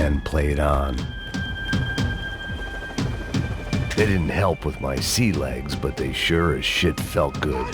plan played on. They didn't help with my sea legs, but they sure as shit felt good.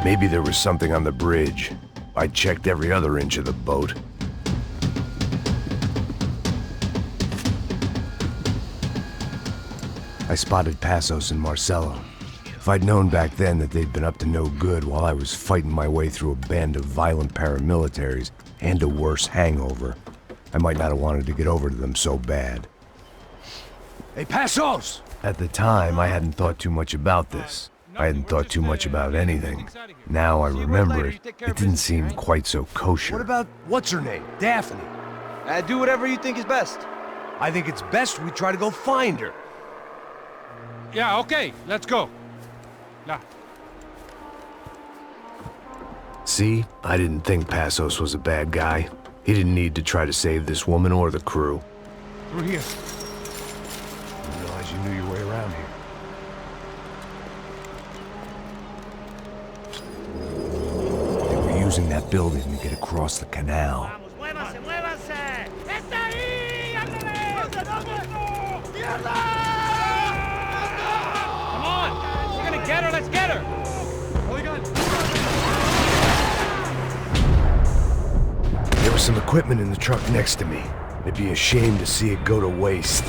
Maybe there was something on the bridge. I checked every other inch of the boat. I spotted Passos and Marcelo. If I'd known back then that they'd been up to no good while I was fighting my way through a band of violent paramilitaries and a worse hangover, I might not have wanted to get over to them so bad. Hey, Passos! At the time, I hadn't thought too much about this. I hadn't thought too much about anything. Now I remember it, it didn't seem quite so kosher. What about, what's her name? Daphne? Do whatever you think is best. I think it's best we try to go find her. Yeah, okay, let's go. Now. See, I didn't think Passos was a bad guy. He didn't need to try to save this woman or the crew. Through here. I didn't realize you knew your way around here. They were using that building to get across the canal. ¡Muévanse, muévanse! ¡Está ahí! ¡Ándale! Come on! We're gonna get her, let's get her! There was some equipment in the truck next to me. It'd be a shame to see it go to waste.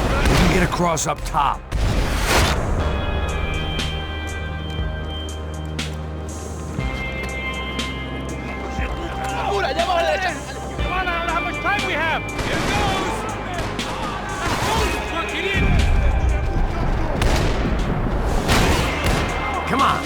We can get across up top. Come on, I don't know how much time we have! Here goes! Come on!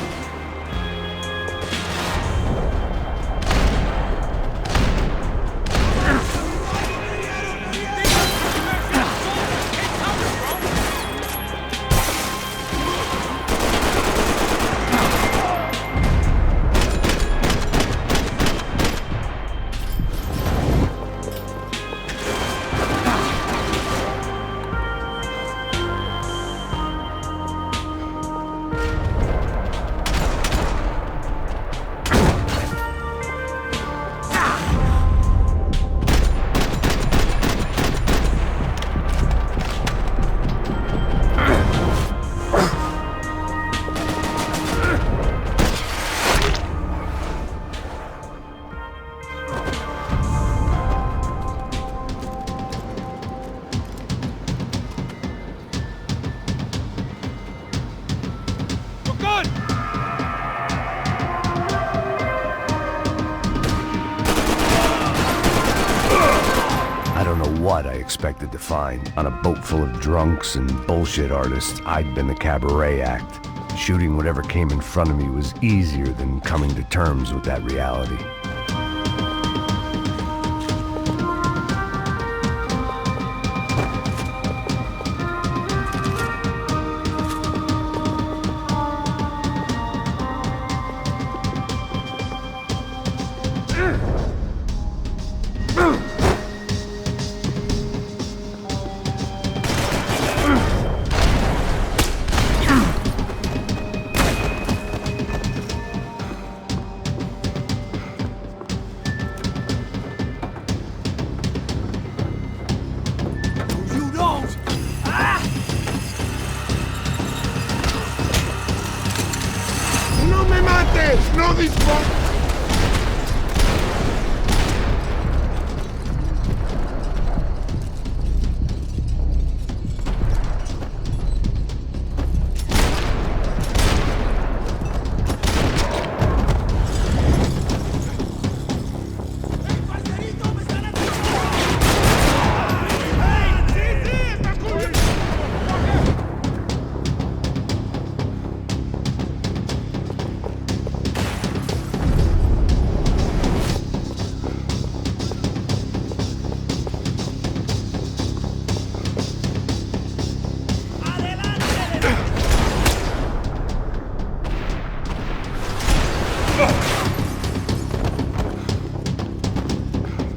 What I expected to find. On a boat full of drunks and bullshit artists, I'd been the cabaret act. Shooting whatever came in front of me was easier than coming to terms with that reality. Yes, know these fuck.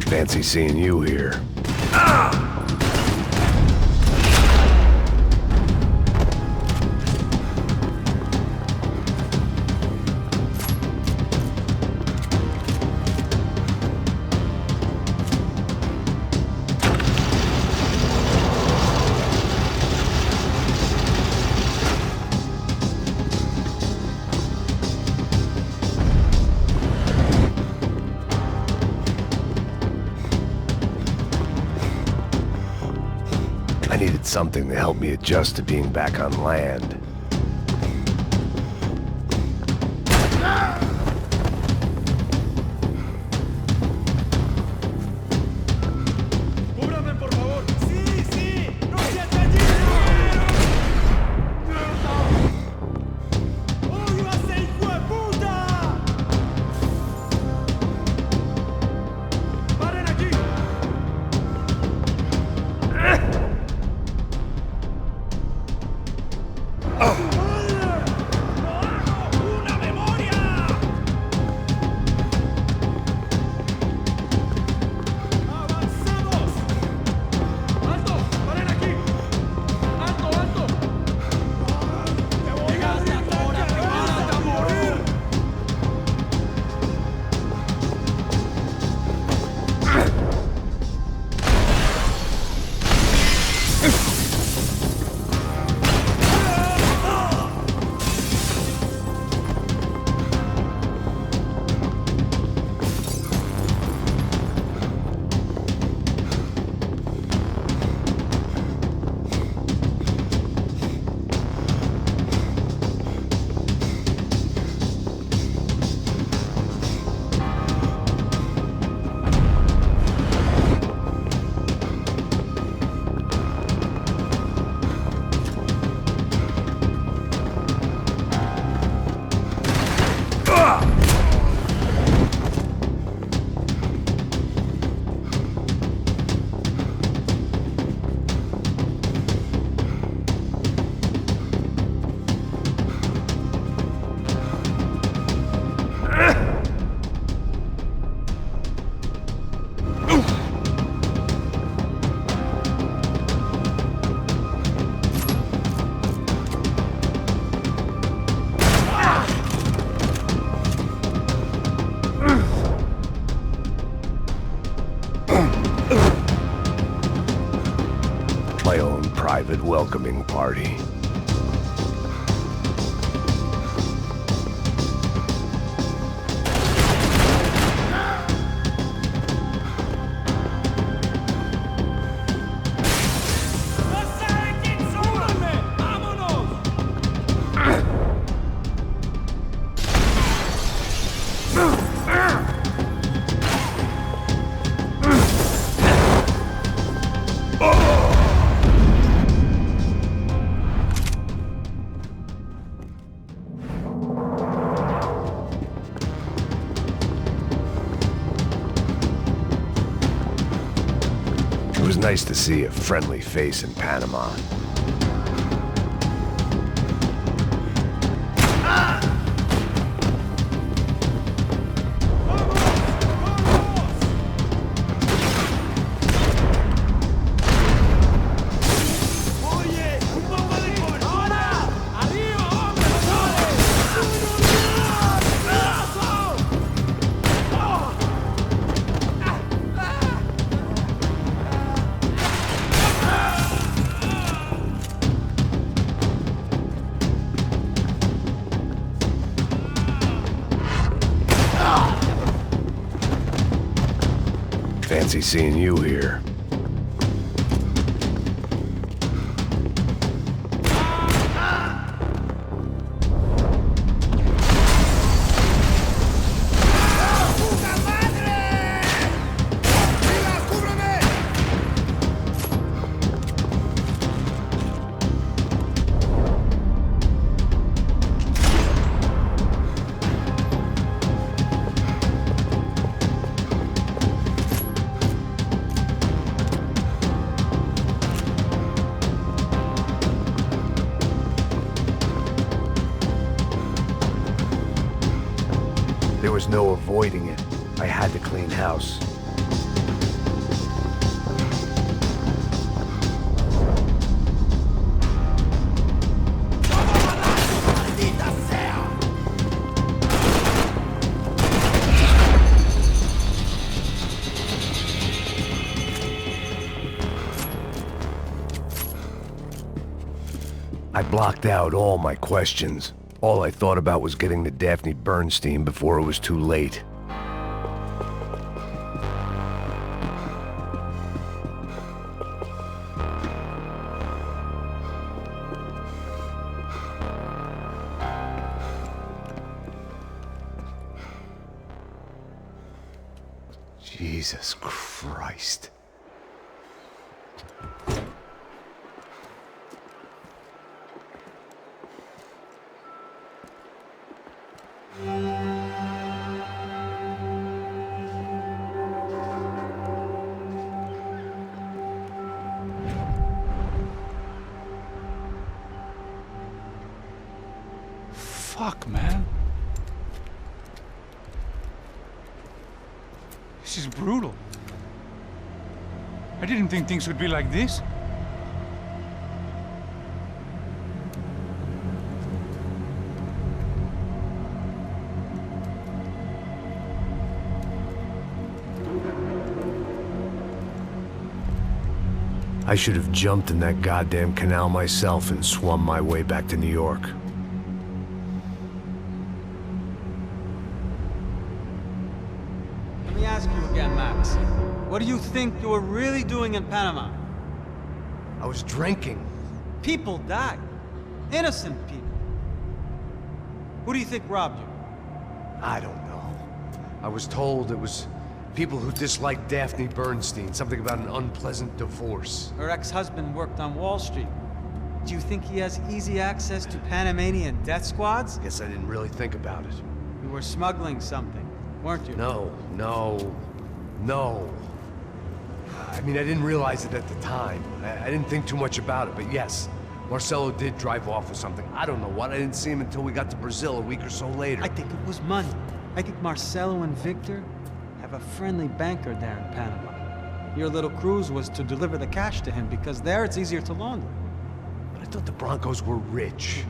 Fancy seeing you here. I needed something to help me adjust to being back on land. ¡Cúbrame, por favor! Sí, sí, no seas gallina. ¡Odio a ese hijo de puta! ¡Paren aquí! ¡Una memoria! ¡Avanzamos! ¡Alto! ¡Paren aquí! ¡Alto, alto! ¡Te voy a ahora! ¡Te vas a morir! My own private welcoming party. ¡No sabe quién soy! ¡Vámonos! It was nice to see a friendly face in Panama. ¡Oye! ¡Un poco de cordura! ¡Arriba, hombre! fancy seeing you here. There was no avoiding it. I had to clean house. I blocked out all my questions. All I thought about was getting to Daphne Bernstein before it was too late. Jesus Christ. Fuck, man. This is brutal. I didn't think things would be like this. I should have jumped in that goddamn canal myself and swum my way back to New York. Let me ask you again, Max. What do you think you were really doing in Panama? I was drinking. People died. Innocent people. Who do you think robbed you? I don't know. I was told it was people who disliked Daphne Bernstein, something about an unpleasant divorce. Her ex-husband worked on Wall Street. Do you think he has easy access to Panamanian death squads? Guess I didn't really think about it. You were smuggling something, weren't you? No. I mean, I didn't realize it at the time. I didn't think too much about it, but yes, Marcelo did drive off with something. I don't know what. I didn't see him until we got to Brazil a week or so later. I think it was money. I think Marcelo and Victor have a friendly banker there in Panama. Your little cruise was to deliver the cash to him because there it's easier to launder. But I thought the Broncos were rich.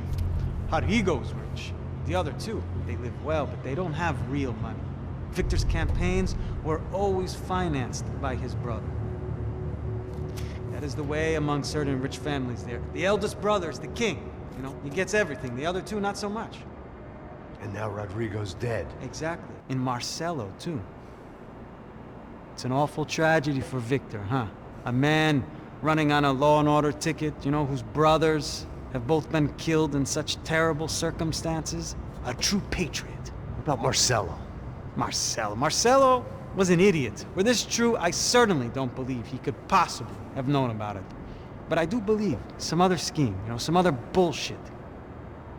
Rodrigo's rich. The other two, they live well, but they don't have real money. Victor's campaigns were always financed by his brother. That is the way among certain rich families there. The eldest brother is the king. You know, he gets everything. The other two, not so much. And now Rodrigo's dead. Exactly. And Marcelo, too. It's an awful tragedy for Victor, huh? A man running on a law and order ticket, you know, whose brothers have both been killed in such terrible circumstances. A true patriot. What about Marcelo? Marcelo was an idiot. Were this true, I certainly don't believe he could possibly have known about it. But I do believe some other scheme, you know, some other bullshit.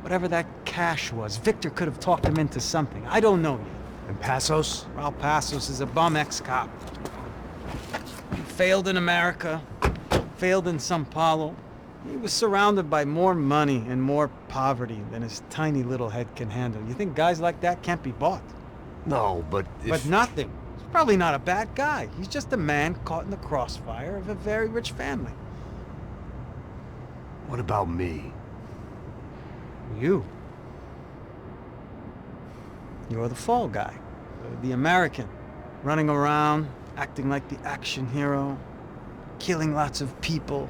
Whatever that cash was, Victor could have talked him into something. I don't know yet. And Passos? Raul Passos is a bum ex-cop. He failed in America, failed in Sao Paulo. He was surrounded by more money and more poverty than his tiny little head can handle. You think guys like that can't be bought? No, but if... But nothing. He's probably not a bad guy. He's just a man caught in the crossfire of a very rich family. What about me? You. You're the fall guy. The American. Running around, acting like the action hero. Killing lots of people.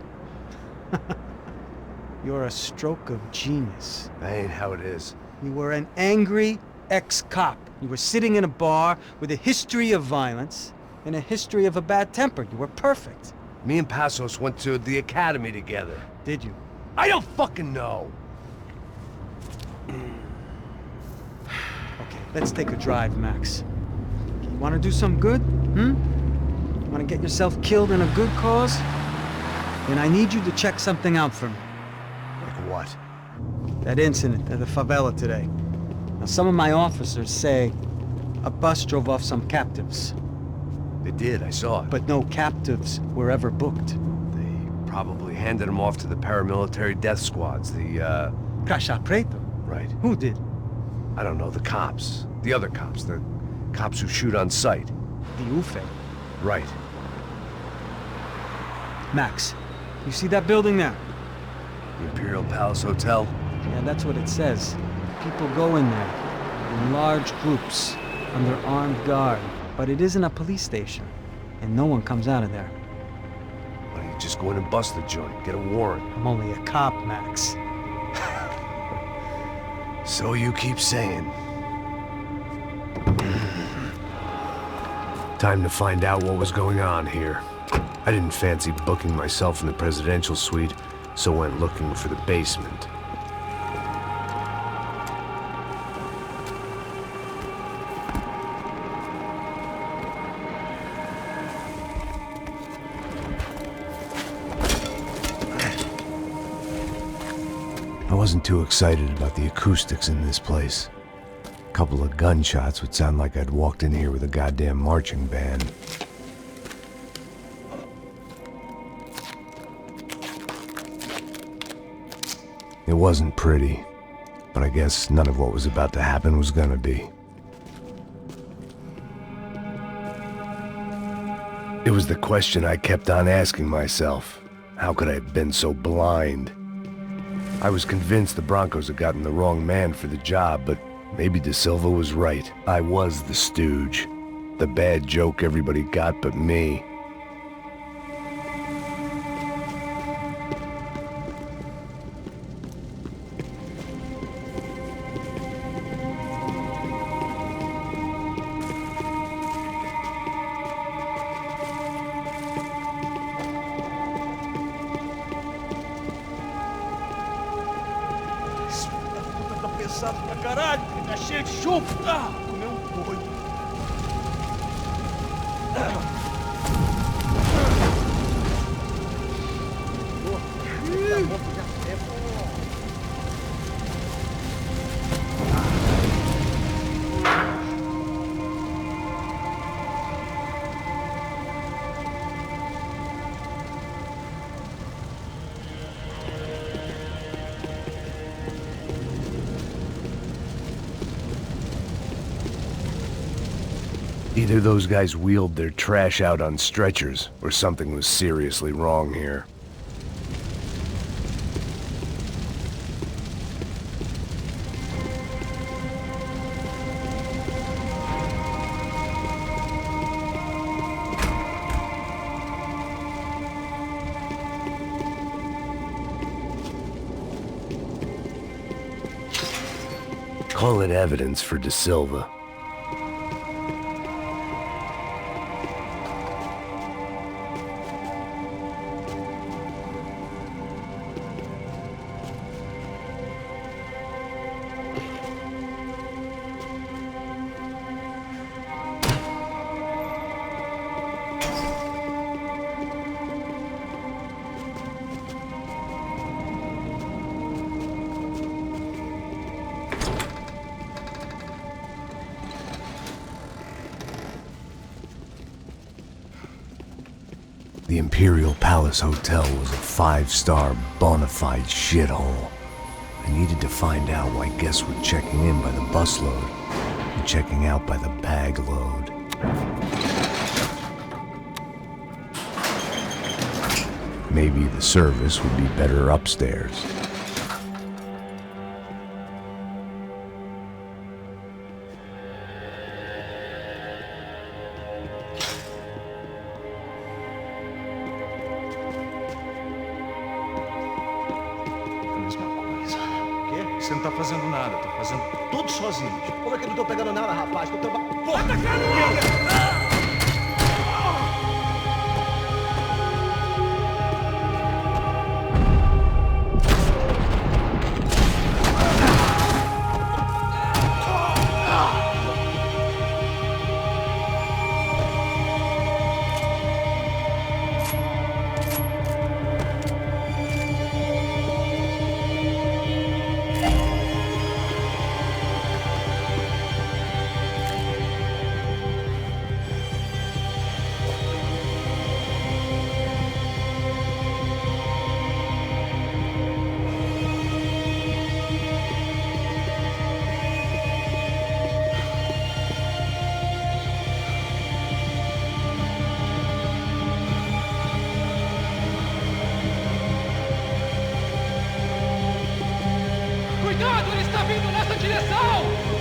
You're a stroke of genius. That ain't how it is. You were an angry ex-cop. You were sitting in a bar with a history of violence, in a history of a bad temper. You were perfect. Me and Passos went to the academy together. Did you? I don't fucking know. Okay, let's take a drive, Max. You want to do some good? Want to get yourself killed in a good cause? Then I need you to check something out for me. Like what? That incident at the favela today. Now, some of my officers say a bus drove off some captives, They did, I saw it. but no captives were ever booked. They probably handed them off to the paramilitary death squads, Caixa Preto? Right. Who did? I don't know, the cops. The other cops, the cops who shoot on sight. The UFE. Right. Max, you see that building there? The Imperial Palace Hotel? Yeah, that's what it says. People go in there in large groups under armed guard, but it isn't a police station, and no one comes out of there. Why don't you just go in and bust the joint, get a warrant? I'm only a cop, Max. So you keep saying. Time to find out what was going on here. I didn't fancy booking myself in the presidential suite, so went looking for the basement. I wasn't too excited about the acoustics in this place. A couple of gunshots would sound like I'd walked in here with a goddamn marching band. It wasn't pretty, but I guess none of what was about to happen was gonna be. It was the question I kept on asking myself. How could I have been so blind? I was convinced the Broncos had gotten the wrong man for the job, but maybe De Silva was right. I was the stooge. The bad joke everybody got but me. Tá pesado pra caralho, tá cheio de chumbo. Ah, comeu um boi. Either those guys wheeled their trash out on stretchers, or something was seriously wrong here. Call it evidence for De Silva. The Imperial Palace Hotel was a 5-star, bona fide shithole. I needed to find out why guests were checking in by the busload and checking out by the bag load. Maybe the service would be better upstairs. Você não tá fazendo nada, tô fazendo tudo sozinho. Como é que eu não tô pegando nada, rapaz? Tô trabalhando. Porra, tá Cuidado, ele está vindo nessa direção!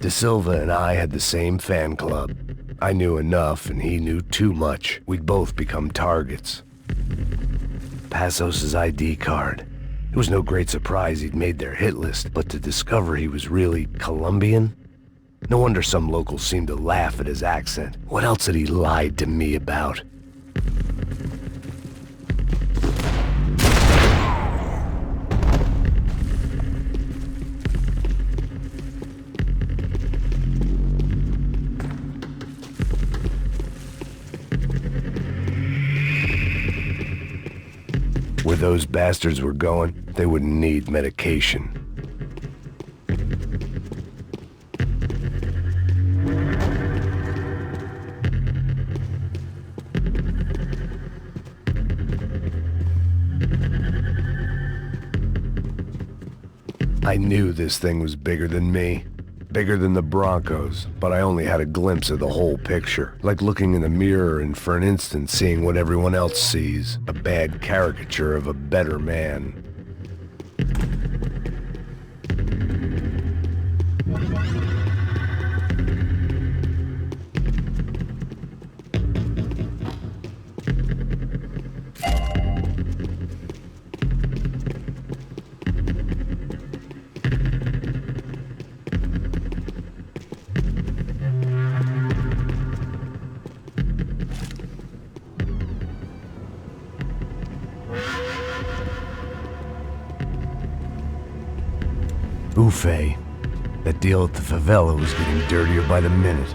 De Silva and I had the same fan club. I knew enough and he knew too much. We'd both become targets. Passos' ID card. It was no great surprise he'd made their hit list, but to discover he was really Colombian? No wonder some locals seemed to laugh at his accent. What else had he lied to me about? Where those bastards were going, they wouldn't need medication. I knew this thing was bigger than me. Bigger than the Broncos, but I only had a glimpse of the whole picture. Like looking in the mirror and for an instant seeing what everyone else sees. A bad caricature of a better man. Ufe. That deal at the favela was getting dirtier by the minute.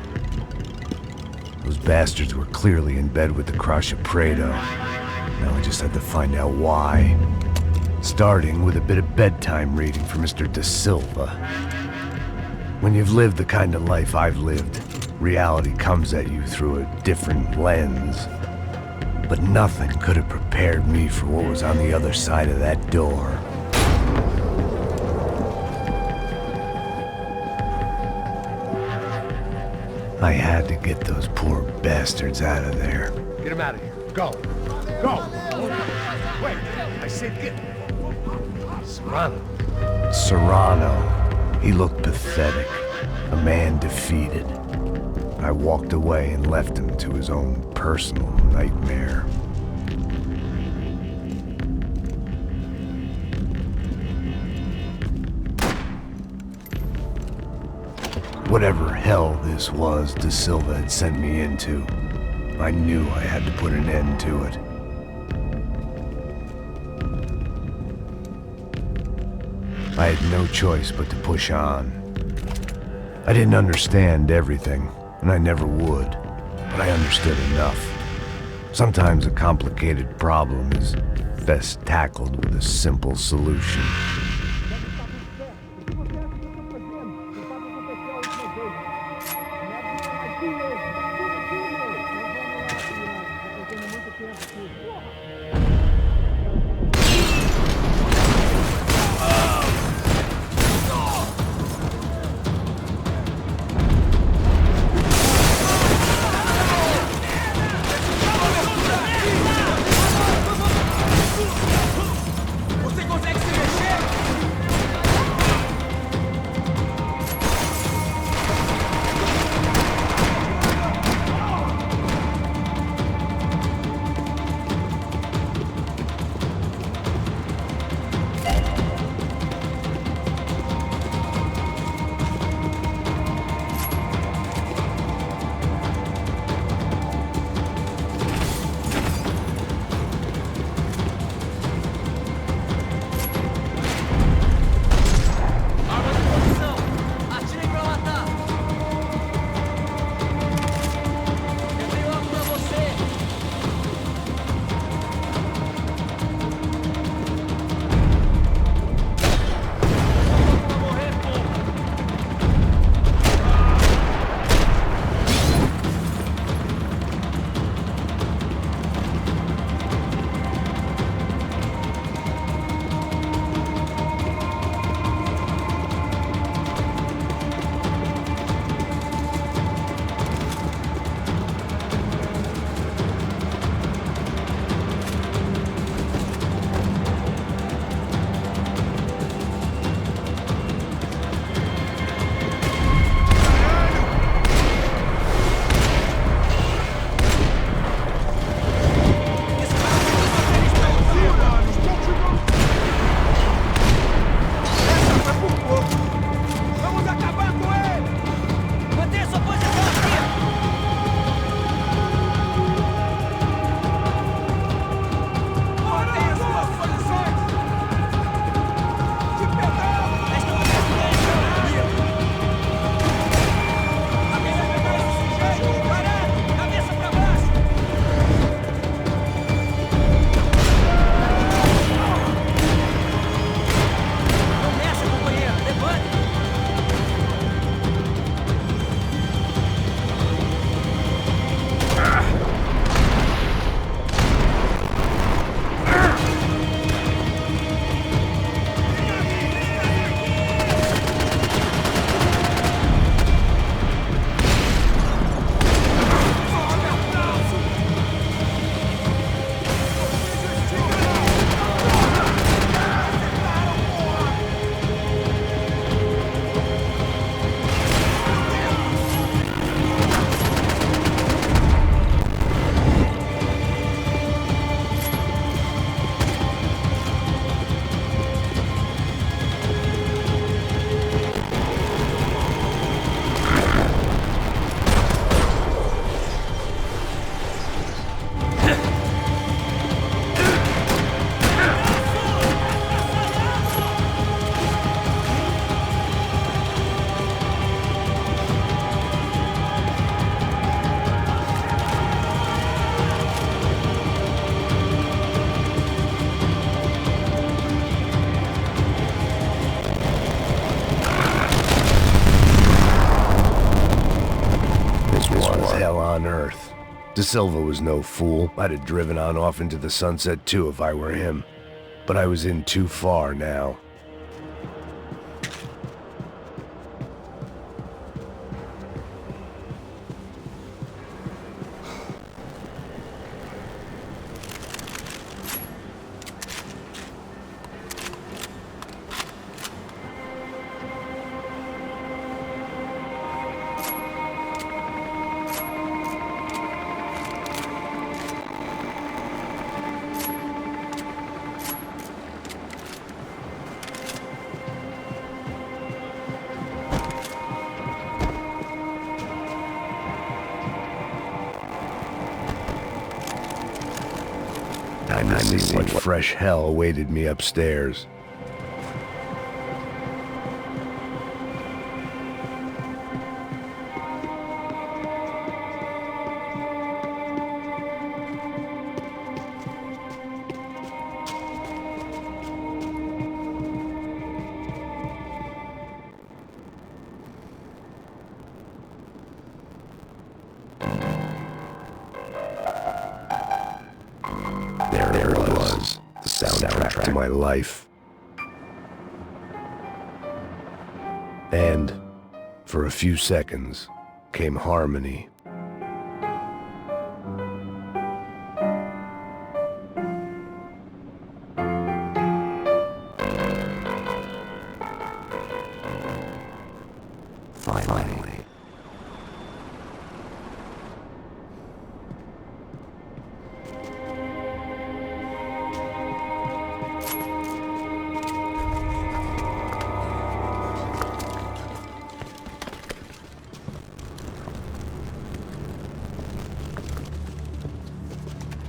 Those bastards were clearly in bed with the Crash of Prado. Now I just had to find out why. Starting with a bit of bedtime reading for Mr. De Silva. When you've lived the kind of life I've lived, reality comes at you through a different lens. But nothing could have prepared me for what was on the other side of that door. I had to get those poor bastards out of there. Get him out of here. Go. Go. Wait. I said get... Serrano. Serrano. He looked pathetic. A man defeated. I walked away and left him to his own personal nightmare. Whatever hell this was De Silva had sent me into, I knew I had to put an end to it. I had no choice but to push on. I didn't understand everything, and I never would, but I understood enough. Sometimes a complicated problem is best tackled with a simple solution. on earth. De Silva was no fool. I'd have driven on off into the sunset too if I were him. But I was in too far now. Time to see what fresh hell awaited me upstairs. There it was, the soundtrack to my life. And, for a few seconds, came harmony. Finally.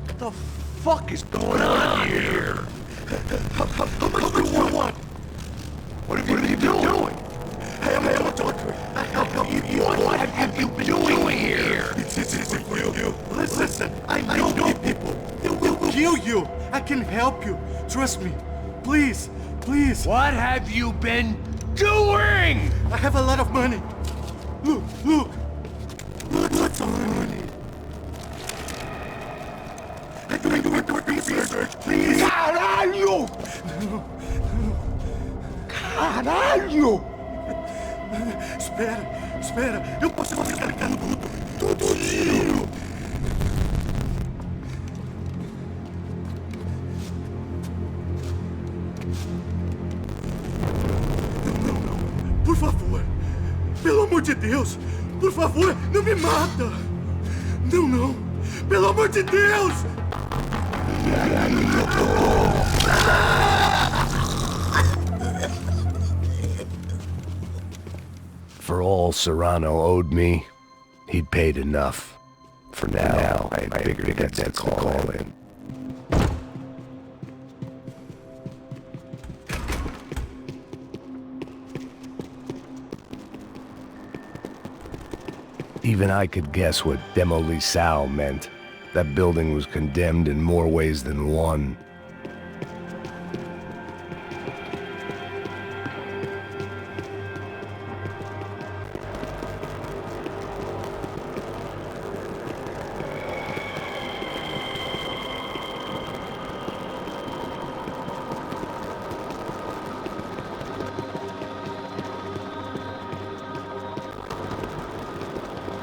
What the fuck is going on here? How much do you want? What have you been doing? Hey, I'm talking. What have you been doing here? This isn't for you. Listen, I know people. They will Kill you! I can help you. Trust me. Please, please. What have you been doing? I have a lot of money. Look, look. What's the money? I'm doing research, please. Caralho! Caralho! Espera. Eu posso descarregar Tudinho! Por favor. Pelo amor de Deus. Por favor, não me mata. Não. Pelo amor de Deus. For all Serrano owed me, he'd paid enough. For now, I figured that's the call in. Even I could guess what demolisal meant. That building was condemned in more ways than one.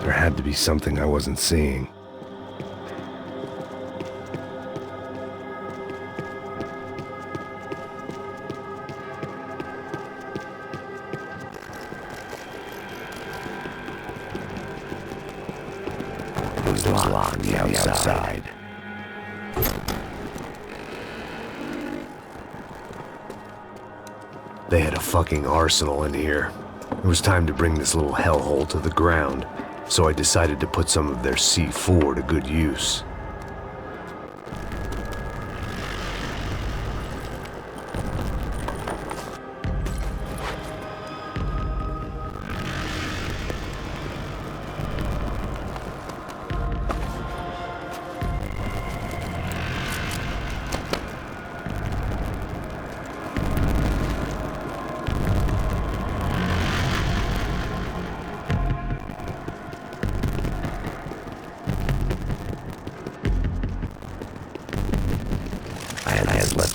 There had to be something I wasn't seeing. It was locked on the outside. They had a fucking arsenal in here. It was time to bring this little hellhole to the ground, so I decided to put some of their C4 to good use.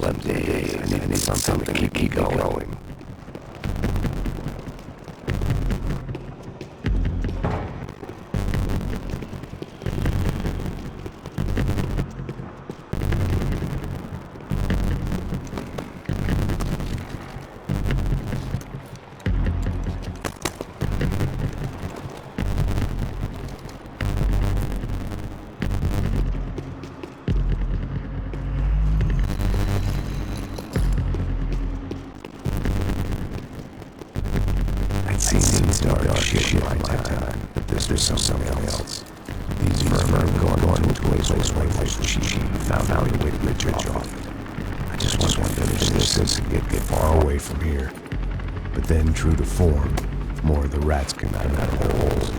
slept days. I needed something to keep me going. I'd seen dark shit in my time, but this was something else. These vermin were going to a place where life was cheap and found a way to get rich off it. I just want to finish this and get far away from here. But then, true to form, more of the rats came out of their holes.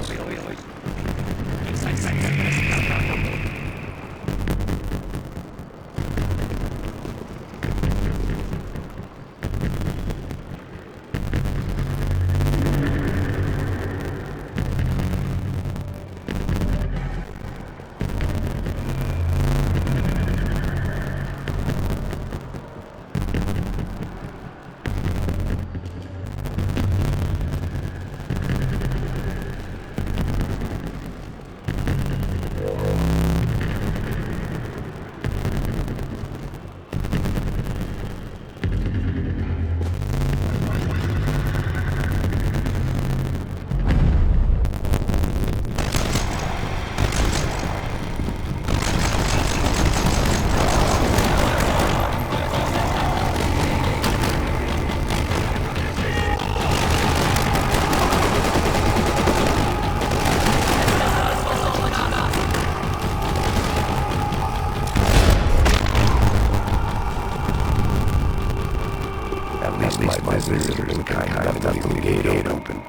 At least my visitor was kind enough to leave the gate open.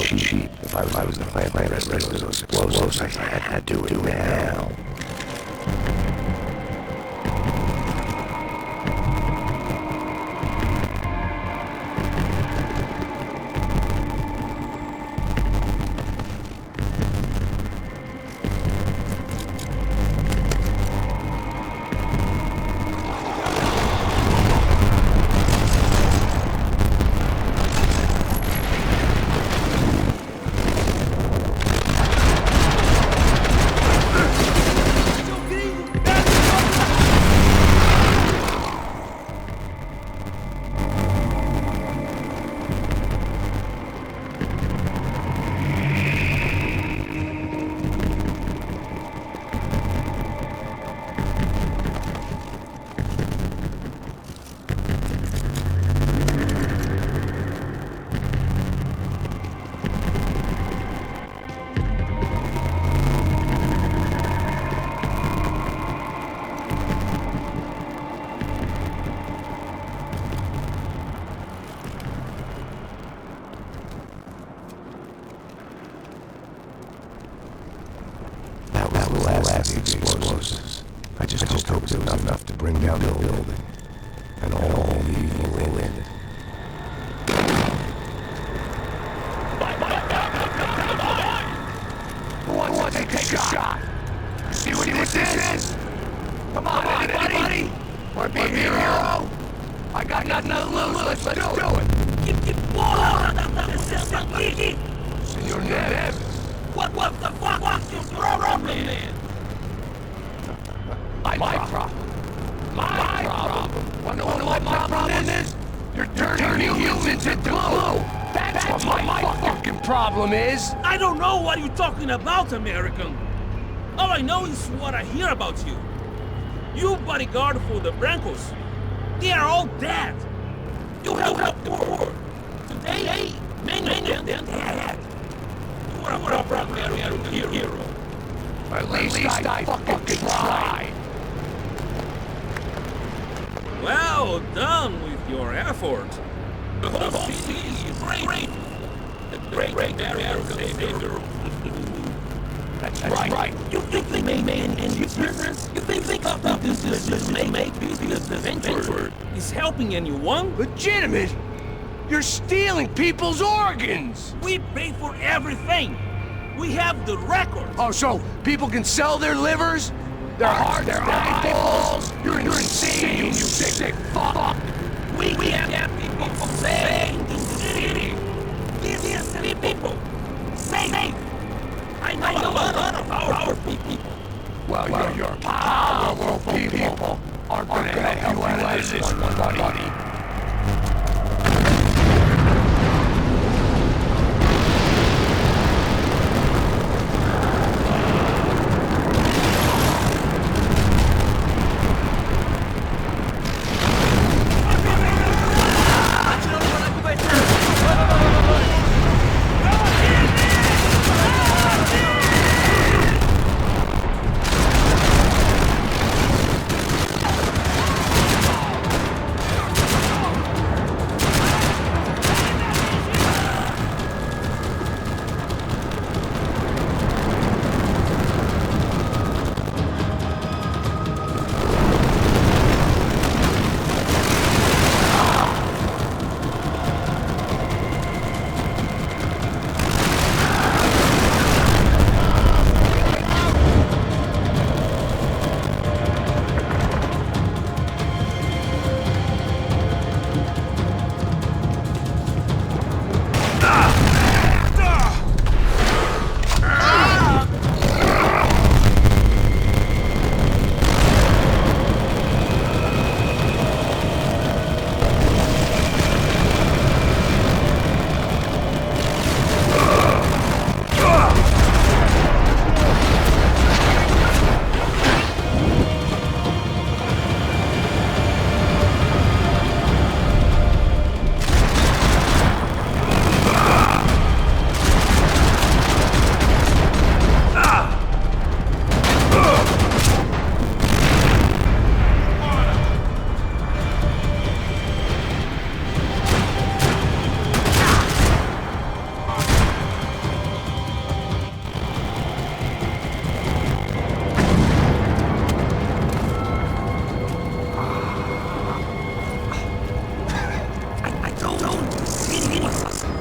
Cheap. If I was the plant the rest of those explosives, I had to do it now. I just hope it was enough to bring down the building. And all the evil in it. Who wants to take a shot? See what this is? Come on, anybody? Want to be a hero? I got nothing to lose. Let's do it. Senor Neves. What the fuck is your problem, man? My problem. My problem. Wanna know what my problem is? You're turning humans into glue. That's what my fucking problem is. I don't know what you're talking about, American. All I know is what I hear about you. You bodyguard for the Brancos. They are all dead. You helped the poor. Today, many of them dead. You are a proper American hero. At least I fucking tried. Well done with your effort. The whole city is great. The great American savior. That's right. You think they may make any difference? You think about this may make this adventure is helping anyone? Legitimate? You're stealing people's organs! We pay for everything. We have the record. Oh, so people can sell their livers? Their hearts, their eyeballs? You're insane, you sick fuck! We have people saving the city. These are city people. Safe. I know a lot of our people. Well, your powerful people aren't gonna help you out of this one, buddy.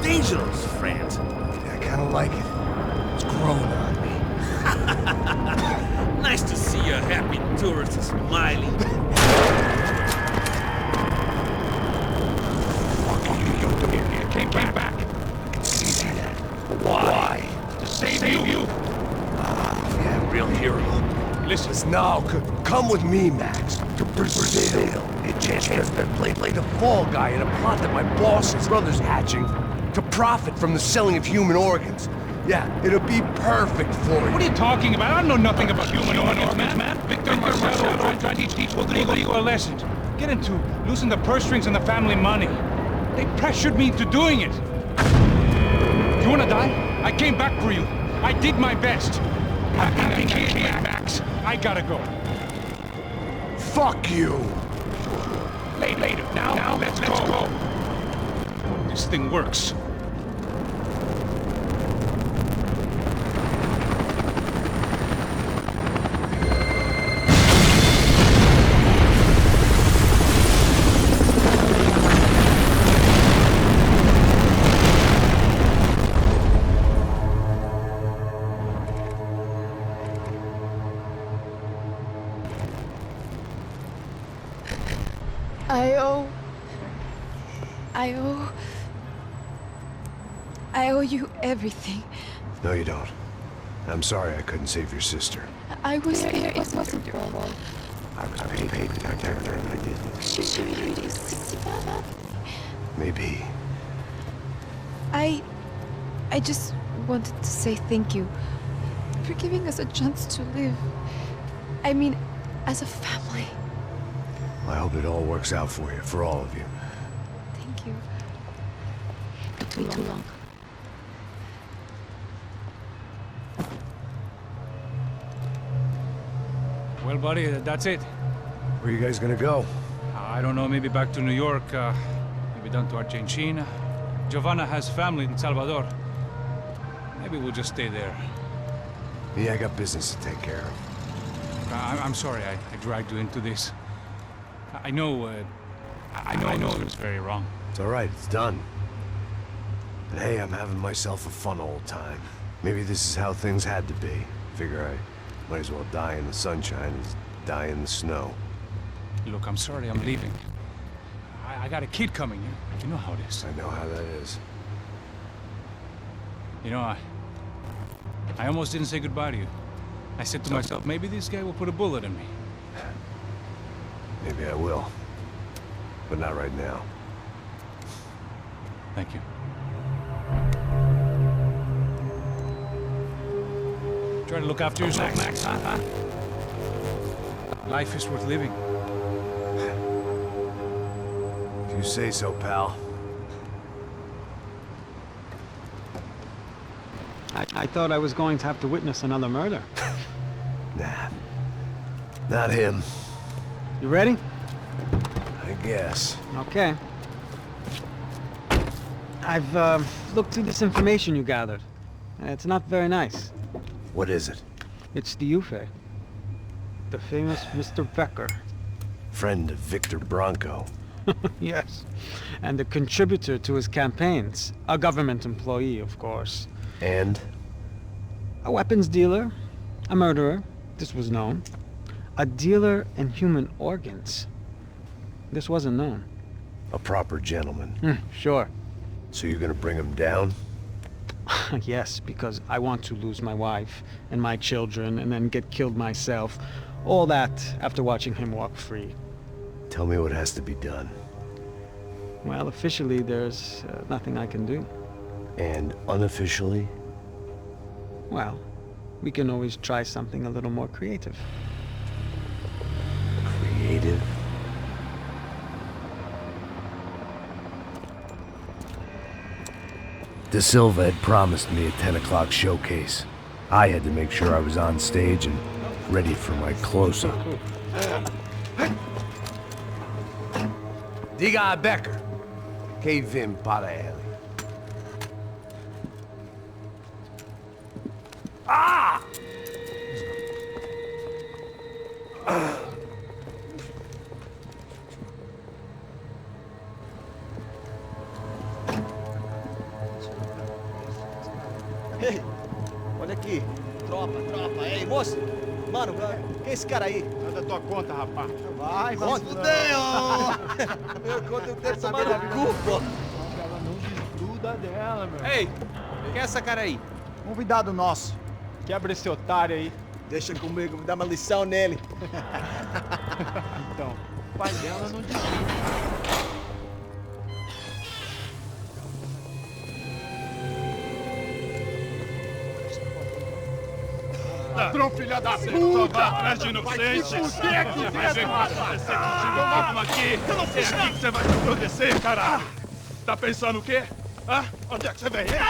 Dangerous, friend. I kinda like it. It's growing on me. Nice to see a happy tourist smiling. You came back. I can see that. Why? To save you. Yeah, real hero. Listen, now, come with me, Max. To Brazil. A chance to play the fall guy in a plot that my boss's brother's hatching to profit from the selling of human organs. Yeah, it'll be perfect for you. What are you talking about? I know nothing about human organs, man. Victor Marcelo trying to teach Rodrigo a lesson. Get him to loosen the purse strings and the family money. They pressured me into doing it. You wanna die? I came back for you. I did my best. I can't, Max. I gotta go. Fuck you! Later. Now let's go. This thing works. I owe... I owe you everything. No, you don't. I'm sorry I couldn't save your sister. I was there, it wasn't your fault. I was paid to protect her and I didn't. Maybe. I just wanted to say thank you for giving us a chance to live. I mean, as a family. I hope it all works out for you, for all of you. Thank you. It won't be too long. Well, buddy, that's it. Where you guys gonna go? I don't know, maybe back to New York, maybe down to Argentina. Giovanna has family in Salvador. Maybe we'll just stay there. Yeah, I got business to take care of. I'm sorry I dragged you into this. I know it was very wrong. It's all right, it's done. But hey, I'm having myself a fun old time. Maybe this is how things had to be. Figure I might as well die in the sunshine as die in the snow. Look, I'm sorry I'm leaving. I got a kid coming. You know how it is. I know how that is. You know, I almost didn't say goodbye to you. I said to myself, maybe this guy will put a bullet in me. Maybe I will. But not right now. Thank you. Try to look after yourself, Max, huh? Life is worth living. If you say so, pal. I thought I was going to have to witness another murder. Nah. Not him. You ready? I guess. Okay. I've looked through this information you gathered. It's not very nice. What is it? It's the Ufe. The famous Mr. Becker. Friend of Victor Bronco. Yes. And a contributor to his campaigns. A government employee, of course. And? A weapons dealer. A murderer. This was known. A dealer in human organs. This wasn't known. A proper gentleman. Sure. So you're gonna bring him down? Yes, because I want to lose my wife and my children and then get killed myself. All that after watching him walk free. Tell me what has to be done. Well, officially, there's nothing I can do. And unofficially? Well, we can always try something a little more creative. Creative? De Silva had promised me a 10 o'clock showcase. I had to make sure I was on stage and ready for my close-up. Diga a Becker. Que vim para ele. Ah! Ei, olha aqui. Tropa. Ei, moço. Mano, quem é esse cara aí? Nada da tua conta, rapaz. Vai se fuder, ó. Meu conta eu quero tomar no cu, pô. Ela não desgruda dela, meu. Ei, quem é essa cara aí? Convidado nosso. Quebra esse otário aí. Deixa comigo, me dá uma lição nele. Então, o pai dela não desgruda. Ladrão, filha da puta! Vai atrás de inocente! Vai ver o que vai acontecer contigo mesmo aqui! Eu não fiz nada! Que você vai se proteger, caralho! Tá pensando o quê? Hã? Onde é que você vem? Fica aí,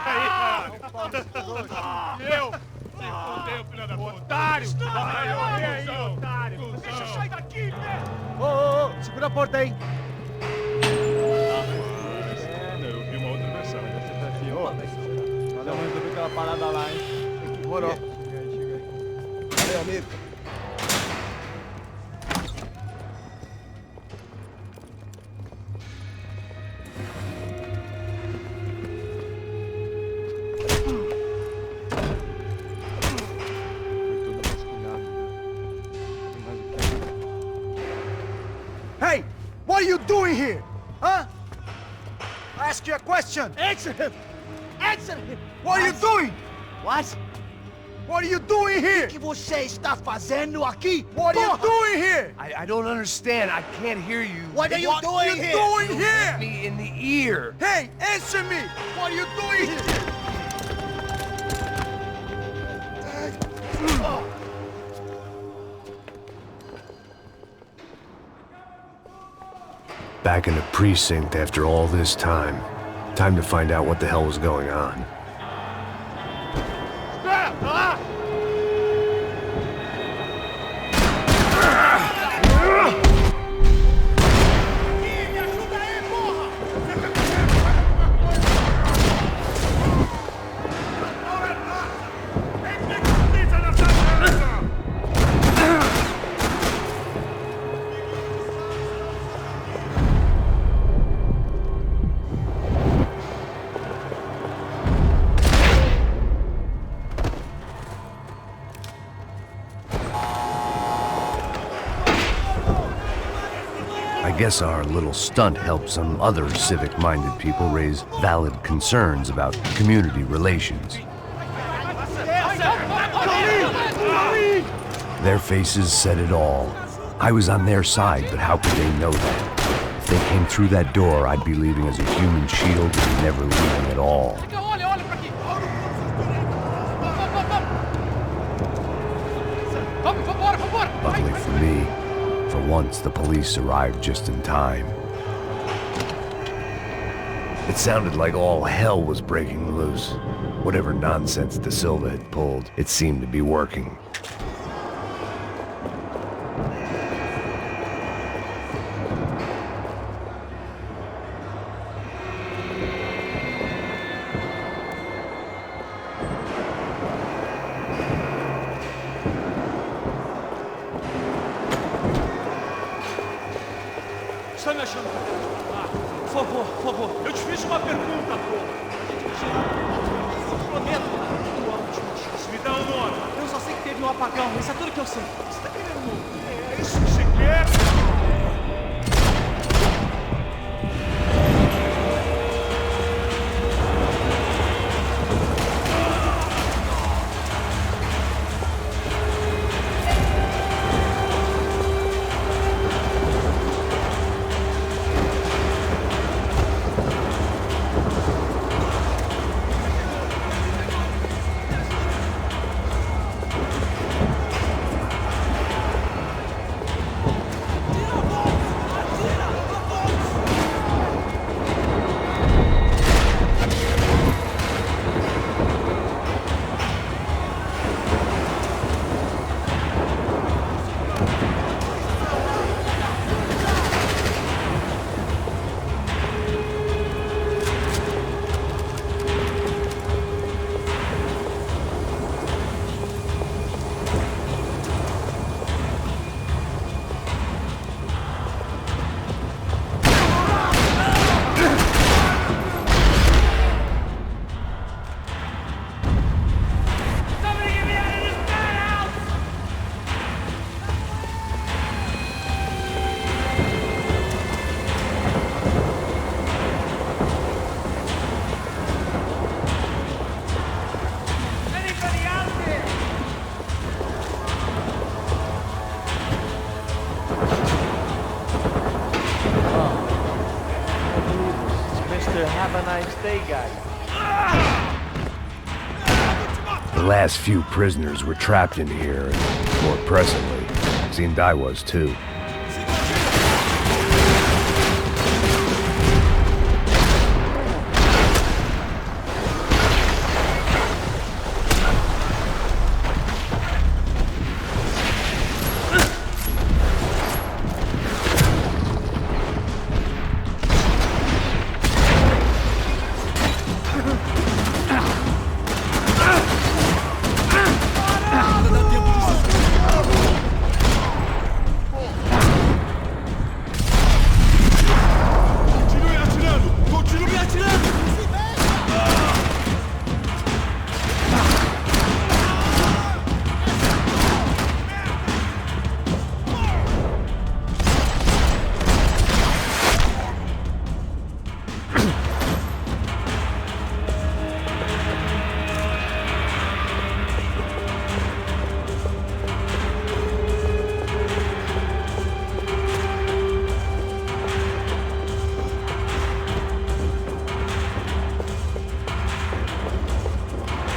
caralho! E eu? Se fodeu, filha da puta! Otário! Vai, aí, otário! Deixa eu sair daqui, né? Ô, segura a porta aí. Eu vi uma outra versão. Valeu, resolver aquela parada lá, hein? Demorou. Chega aí. Valeu, amigo. Hey! question! Answer him! Answer him! What are you doing? What? What are you doing here? O que você está fazendo aqui? What are you doing here? I don't understand. I can't hear you. What are you doing here? Doing here? Me in the ear. Hey, answer me! What are you doing here? Back in the precinct after all this time. Time to find out what the hell was going on. I guess our little stunt helped some other civic-minded people raise valid concerns about community relations. Their faces said it all. I was on their side, but how could they know that? If they came through that door, I'd be leaving as a human shield and never leaving at all. Luckily for me, for once the police arrived just in time. It sounded like all hell was breaking loose. Whatever nonsense De Silva had pulled, it seemed to be working. Está me achando? Ah, por favor. Eu te fiz uma pergunta, pô. Prometo. Tua última chance. Me dá um nome. Eu só sei que teve um apagão. Isso é tudo que eu sei. Você tá querendo morrer? É isso que você quer? Have a nice day, guys. The last few prisoners were trapped in here, and more presently, seemed I was too.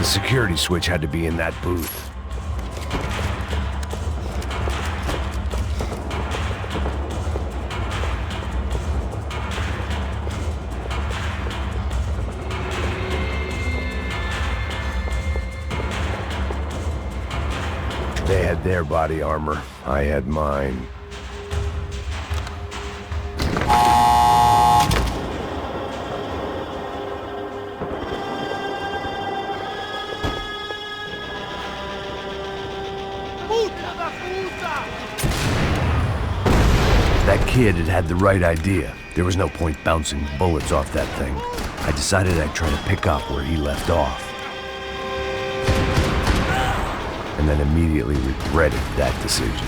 The security switch had to be in that booth. They had their body armor. I had mine. That kid had the right idea. There was no point bouncing bullets off that thing. I decided I'd try to pick up where he left off. And then immediately regretted that decision.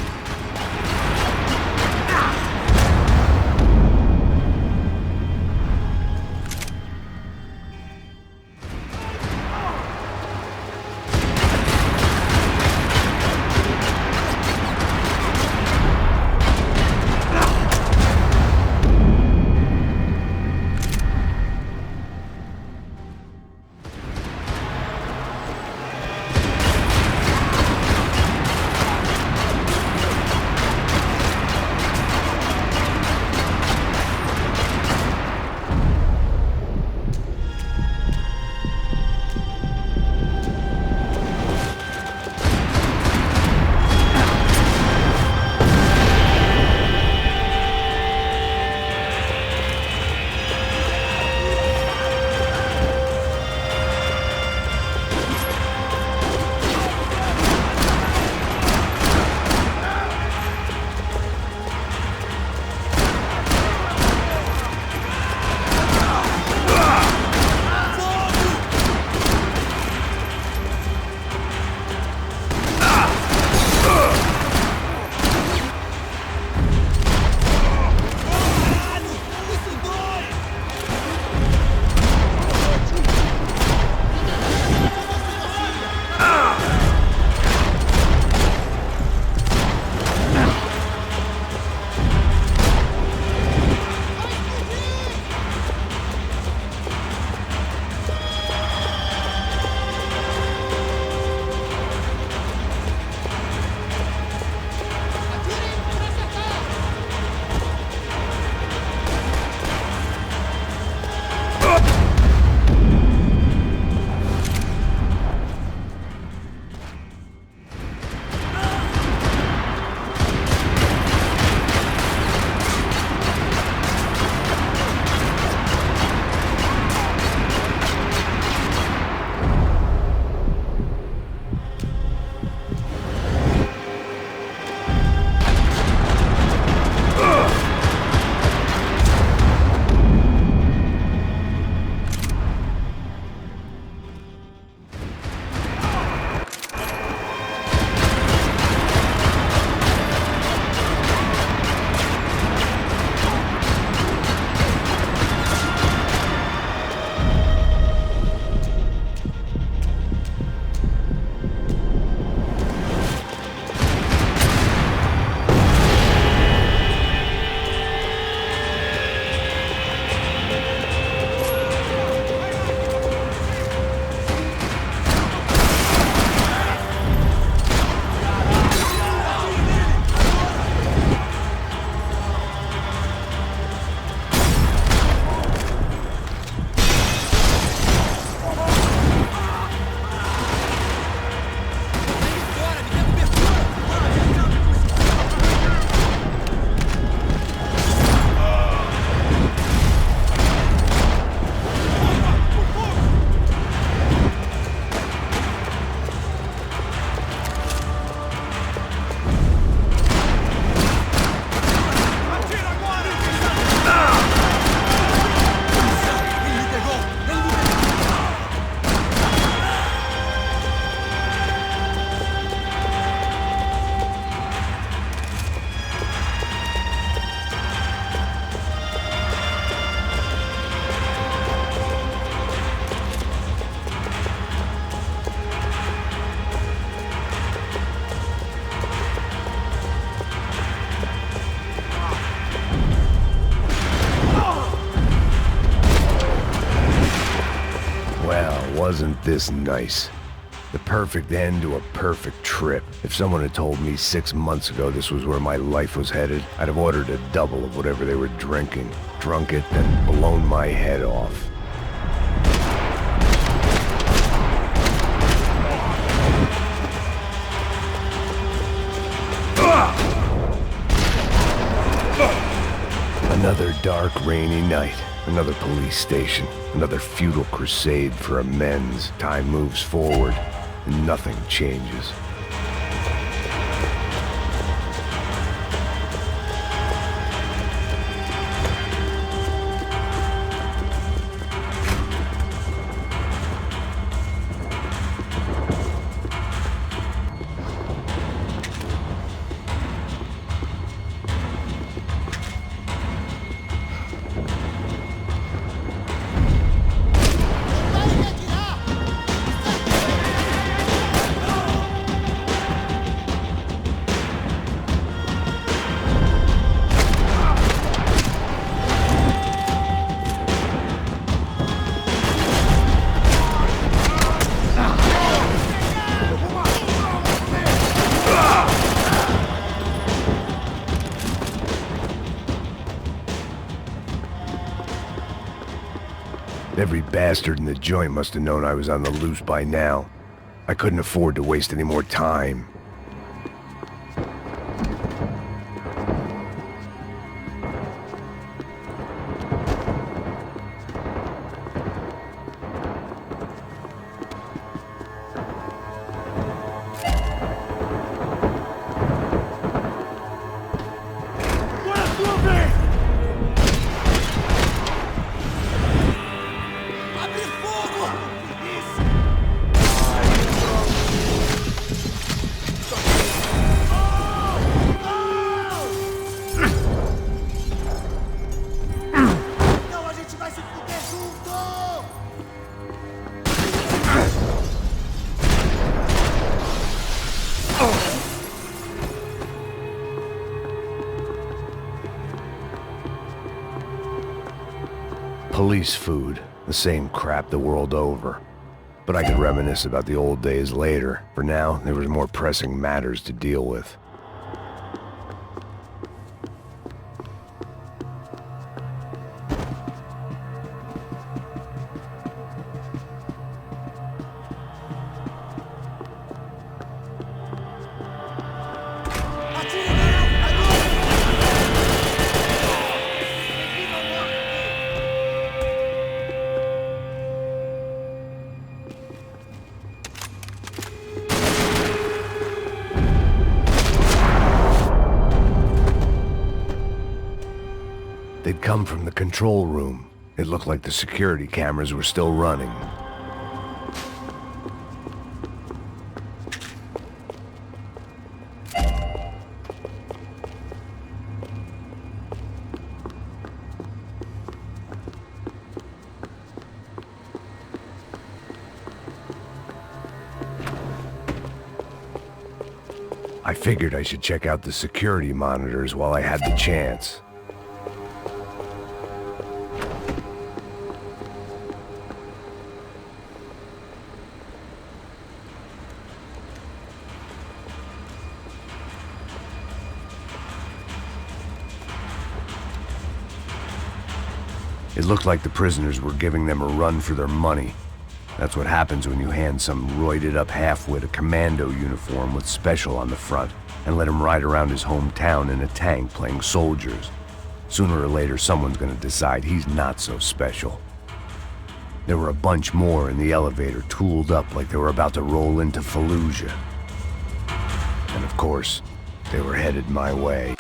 Wasn't this nice? The perfect end to a perfect trip. If someone had told me 6 months ago this was where my life was headed, I'd have ordered a double of whatever they were drinking, drunk it, then blown my head off. Another dark, rainy night. Another police station. Another futile crusade for amends. Time moves forward, and nothing changes. Every bastard in the joint must have known I was on the loose by now. I couldn't afford to waste any more time. Police food, the same crap the world over. But I could reminisce about the old days later. For now, there was more pressing matters to deal with. They'd come from the control room. It looked like the security cameras were still running. I figured I should check out the security monitors while I had the chance. It looked like the prisoners were giving them a run for their money. That's what happens when you hand some roided-up halfwit a commando uniform with special on the front and let him ride around his hometown in a tank playing soldiers. Sooner or later, someone's gonna decide he's not so special. There were a bunch more in the elevator, tooled up like they were about to roll into Fallujah. And of course, they were headed my way.